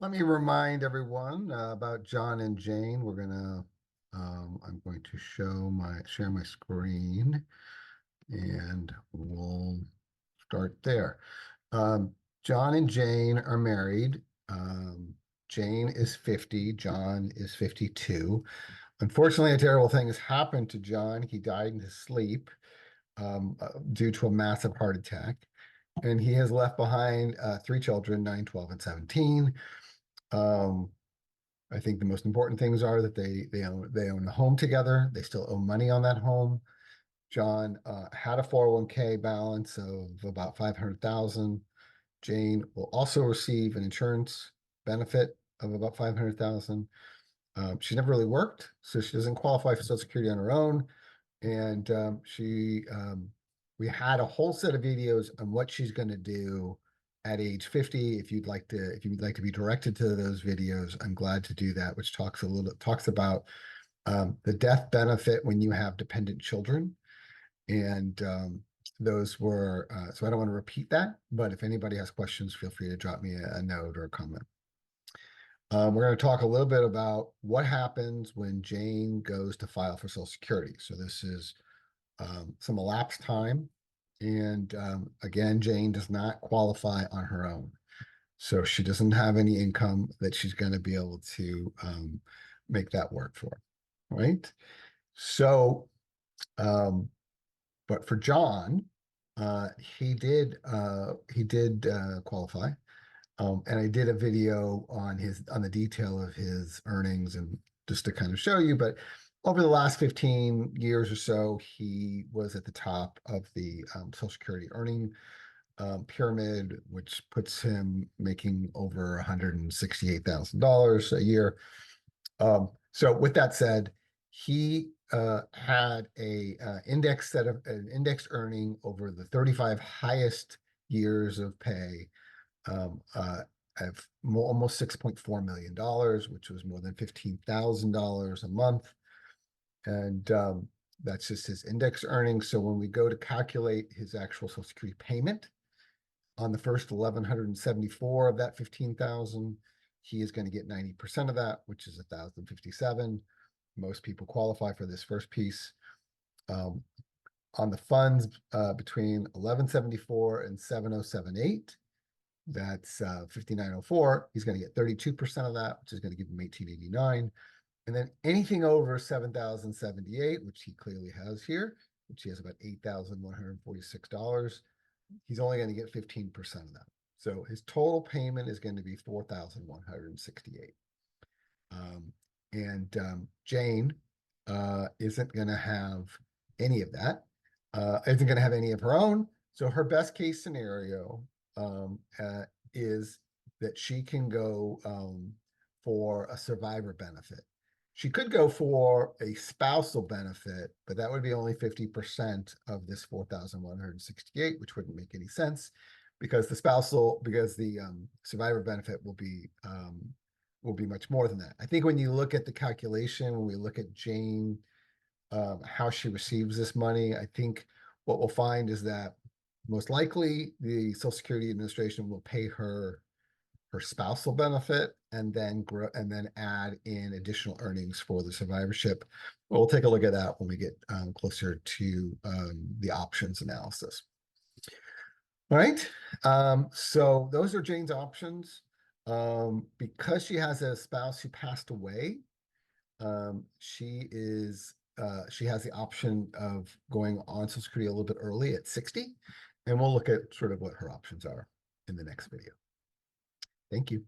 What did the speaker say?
Let me remind everyone about John and Jane. I'm going to share my screen and we'll start there. John and Jane are married. Jane is 50, John is 52. Unfortunately, a terrible thing has happened to John. He died in his sleep due to a massive heart attack. And he has left behind three children, 9, 12, and 17. Um, I think the most important things are that they own a home together. They still owe money on that home. John had a 401k balance of about 500,000. Jane will also receive an insurance benefit of about 500,000. She never really worked, so she doesn't qualify for Social Security on her own. And we had a whole set of videos on what she's going to do at age 50. If you'd like to be directed to those videos, I'm glad to do that, which talks about the death benefit when you have dependent children. And those were, so I don't want to repeat that, but if anybody has questions, feel free to drop me a note or a comment. We're going to talk a little bit about what happens when Jane goes to file for Social Security. So this is some elapsed time. And again, Jane does not qualify on her own. So she doesn't have any income that she's going to be able to make that work for. Right. So, but for John, he did qualify. And I did a video on the detail of his earnings and just to kind of show you, but over the last 15 years or so, he was at the top of the Social Security earning pyramid, which puts him making over $168,000 a year. So with that said, he had an index earning over the 35 highest years of pay of almost $6.4 million, which was more than $15,000 a month. And that's just his index earnings. So when we go to calculate his actual Social Security payment on the first 1,174 of that 15,000, he is going to get 90% of that, which is 1,057. Most people qualify for this first piece. On the funds between 1,174 and 7,078, that's 5,904. He's going to get 32% of that, which is going to give him 1,889. And then anything over 7,078, which he clearly has here, which he has about $8,146, he's only going to get 15% of that. So his total payment is going to be 4,168. Jane isn't going to have any of that, isn't going to have any of her own. So her best case scenario is that she can go for a survivor benefit. She could go for a spousal benefit, but that would be only 50% of this 4,168, which wouldn't make any sense because the survivor benefit will be much more than that. I think when you look at the calculation, when we look at Jane, how she receives this money, I think what we'll find is that most likely the Social Security Administration will pay her spousal benefit and then add in additional earnings for the survivorship. We'll take a look at that when we get closer to the options analysis. All right. So those are Jane's options. Because she has a spouse who passed away, she has the option of going on Social Security a little bit early at 60, and we'll look at sort of what her options are in the next video. Thank you.